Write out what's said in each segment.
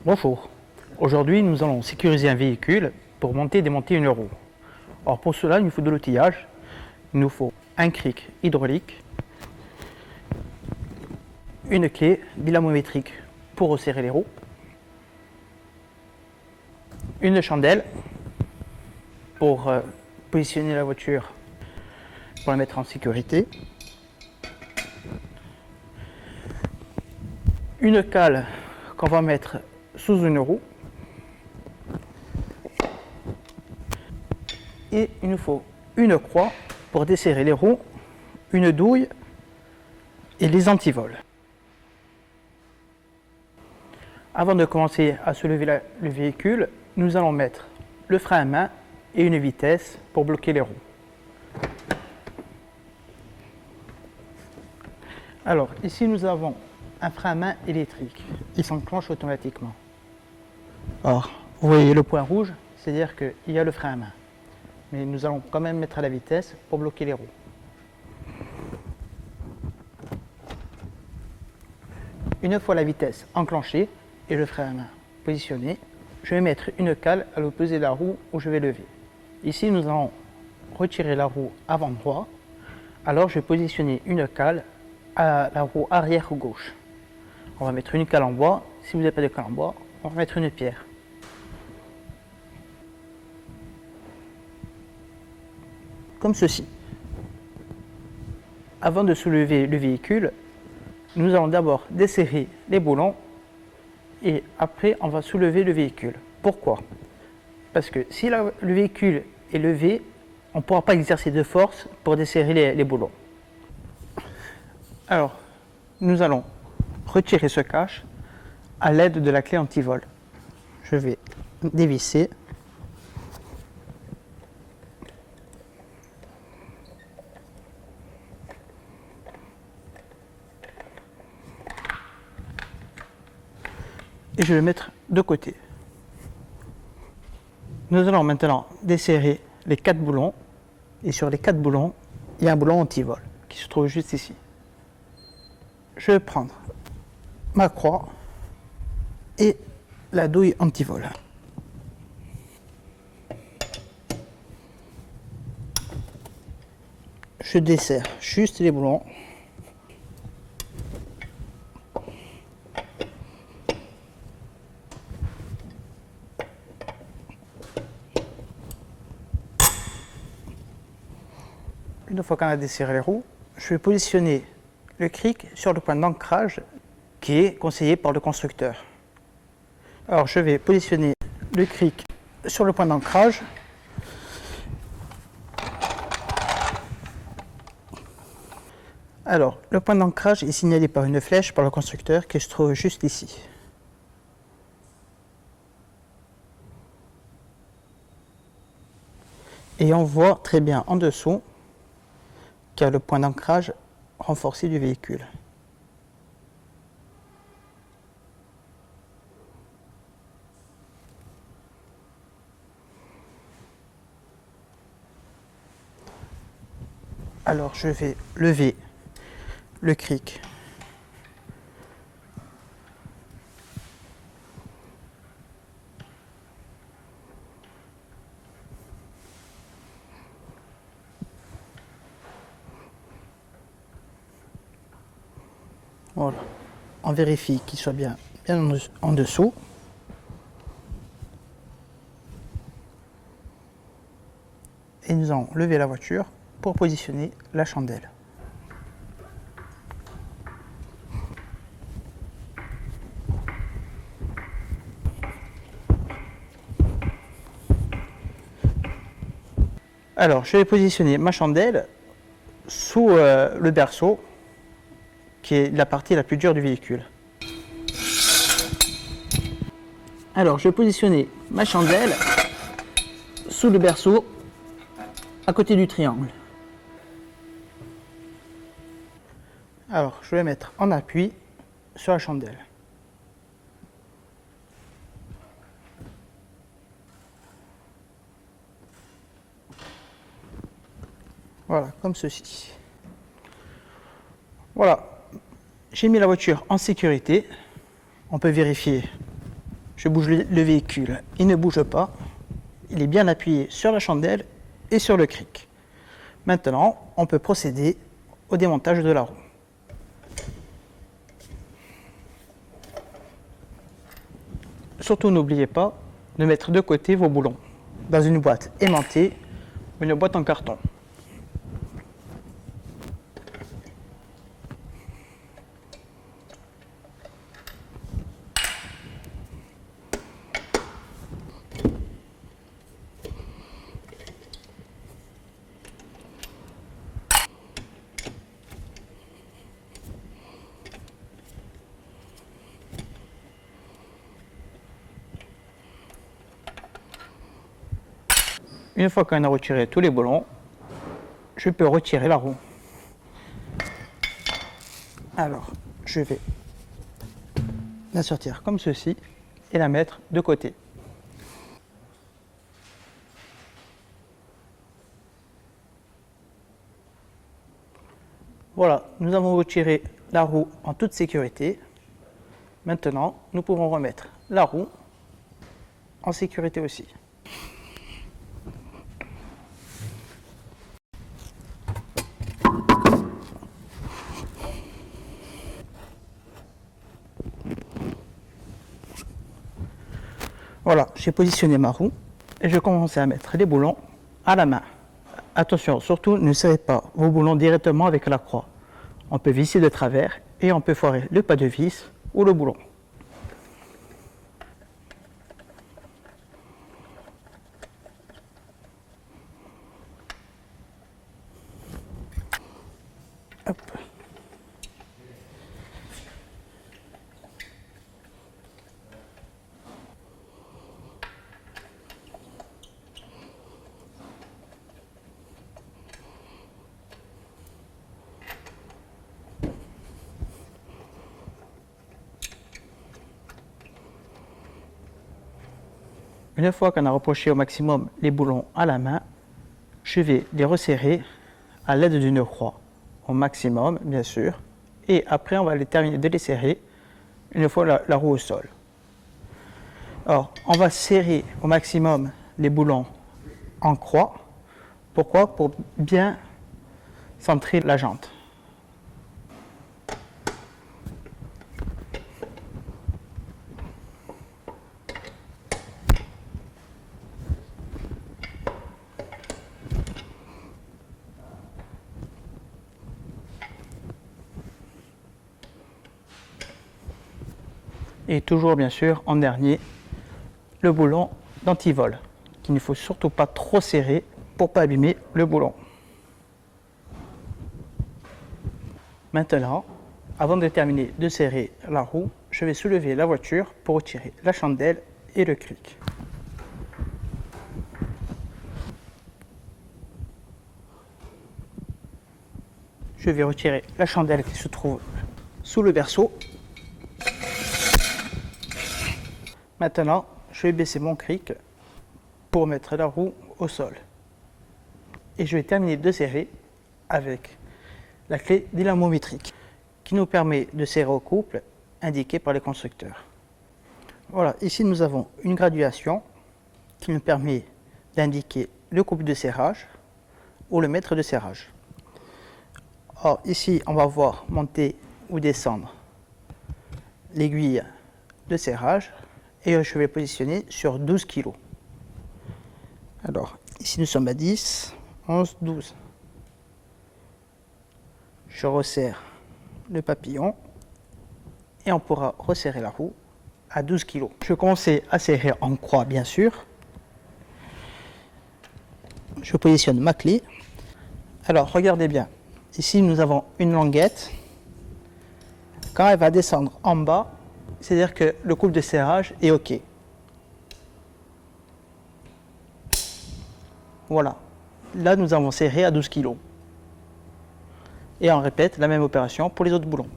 Bonjour, aujourd'hui nous allons sécuriser un véhicule pour monter et démonter une roue. Alors pour cela il nous faut de l'outillage, il nous faut un cric hydraulique, une clé dynamométrique pour resserrer les roues, une chandelle pour positionner la voiture pour la mettre en sécurité, une cale qu'on va mettre sous une roue et il nous faut une croix pour desserrer les roues, une douille et les antivols. Avant de commencer à soulever le véhicule, nous allons mettre le frein à main et une vitesse pour bloquer les roues. Alors ici nous avons un frein à main électrique, il s'enclenche automatiquement. Alors vous voyez le point rouge, c'est-à-dire qu'il y a le frein à main. Mais nous allons quand même mettre à la vitesse pour bloquer les roues. Une fois la vitesse enclenchée et le frein à main positionné, je vais mettre une cale à l'opposé de la roue où je vais lever. Ici nous allons retirer la roue avant droit, alors je vais positionner une cale à la roue arrière gauche. On va mettre une cale en bois, si vous n'avez pas de cale en bois, on va mettre une pierre. Comme ceci. Avant de soulever le véhicule, nous allons d'abord desserrer les boulons et après on va soulever le véhicule. Pourquoi? Parce que si le véhicule est levé, on ne pourra pas exercer de force pour desserrer les boulons. Alors, nous allons retirer ce cache à l'aide de la clé anti-vol. Je vais dévisser. Et je vais le mettre de côté. Nous allons maintenant desserrer les 4 boulons. Et sur les 4 boulons, il y a un boulon anti-vol qui se trouve juste ici. Je vais prendre ma croix et la douille anti-vol. Je desserre juste les boulons. Une fois qu'on a desserré les roues, je vais positionner le cric sur le point d'ancrage qui est conseillé par le constructeur. Alors je vais positionner le cric sur le point d'ancrage. Alors le point d'ancrage est signalé par une flèche par le constructeur qui se trouve juste ici. Et on voit très bien en dessous qu'il y a le point d'ancrage renforcé du véhicule. Alors je vais lever le cric. Voilà. On vérifie qu'il soit bien en dessous. Et nous allons lever la voiture pour positionner la chandelle. Alors, je vais positionner ma chandelle sous le berceau, qui est la partie la plus dure du véhicule. Alors, je vais positionner ma chandelle sous le berceau, à côté du triangle. Alors, je vais mettre en appui sur la chandelle. Voilà, comme ceci. Voilà, j'ai mis la voiture en sécurité. On peut vérifier. Je bouge le véhicule, il ne bouge pas. Il est bien appuyé sur la chandelle et sur le cric. Maintenant, on peut procéder au démontage de la roue. Surtout, n'oubliez pas de mettre de côté vos boulons dans une boîte aimantée ou une boîte en carton. Une fois qu'on a retiré tous les boulons, je peux retirer la roue. Alors, je vais la sortir comme ceci et la mettre de côté. Voilà, nous avons retiré la roue en toute sécurité. Maintenant, nous pouvons remettre la roue en sécurité aussi. Voilà, j'ai positionné ma roue et je commence à mettre les boulons à la main. Attention, surtout ne serrez pas vos boulons directement avec la croix. On peut visser de travers et on peut foirer le pas de vis ou le boulon. Hop. Une fois qu'on a rapproché au maximum les boulons à la main, je vais les resserrer à l'aide d'une croix, au maximum bien sûr, et après on va les terminer de les serrer une fois la roue au sol. Alors on va serrer au maximum les boulons en croix. Pourquoi? Pour bien centrer la jante. Et toujours bien sûr en dernier, le boulon d'antivol, qu'il ne faut surtout pas trop serrer pour ne pas abîmer le boulon. Maintenant, avant de terminer de serrer la roue, je vais soulever la voiture pour retirer la chandelle et le cric. Je vais retirer la chandelle qui se trouve sous le berceau. Maintenant, je vais baisser mon cric pour mettre la roue au sol. Et je vais terminer de serrer avec la clé dynamométrique qui nous permet de serrer au couple indiqué par les constructeurs. Voilà, ici nous avons une graduation qui nous permet d'indiquer le couple de serrage ou le mètre de serrage. Alors ici on va voir monter ou descendre l'aiguille de serrage et je vais positionner sur 12 kg. Alors ici nous sommes à 10, 11, 12. Je resserre le papillon et on pourra resserrer la roue à 12 kg. Je vais commencer à serrer en croix bien sûr. Je positionne ma clé. Alors regardez bien, ici nous avons une languette. Quand elle va descendre en bas, c'est-à-dire que le couple de serrage est OK. Voilà, là nous avons serré à 12 kg. Et on répète la même opération pour les autres boulons.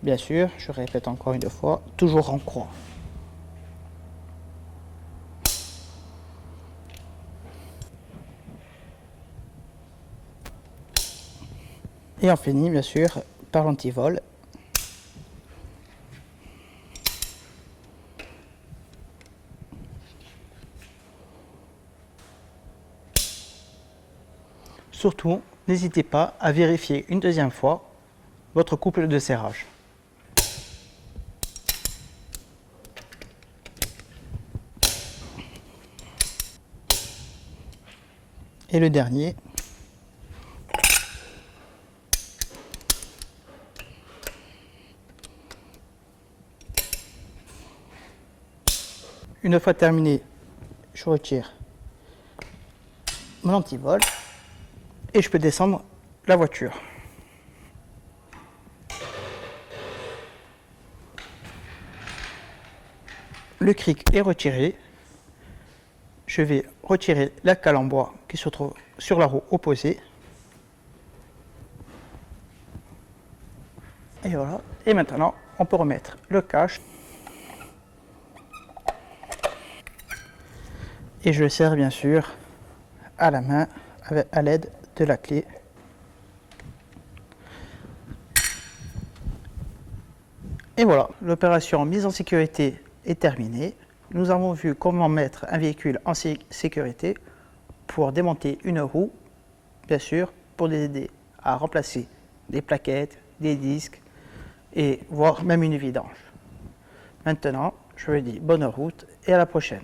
Bien sûr, je répète encore une fois, toujours en croix. Et on finit bien sûr par l'antivol. Surtout, n'hésitez pas à vérifier une deuxième fois votre couple de serrage. Et le dernier. Une fois terminé, je retire mon antivol et je peux descendre la voiture. Le cric est retiré. Je vais retirer la cale en bois qui se trouve sur la roue opposée. Et voilà. Et maintenant, on peut remettre le cache. Et je le serre bien sûr à la main à l'aide de la clé. Et voilà, l'opération mise en sécurité est terminée. Nous avons vu comment mettre un véhicule en sécurité pour démonter une roue, bien sûr, pour les aider à remplacer des plaquettes, des disques et voire même une vidange. Maintenant, je vous dis bonne route et à la prochaine.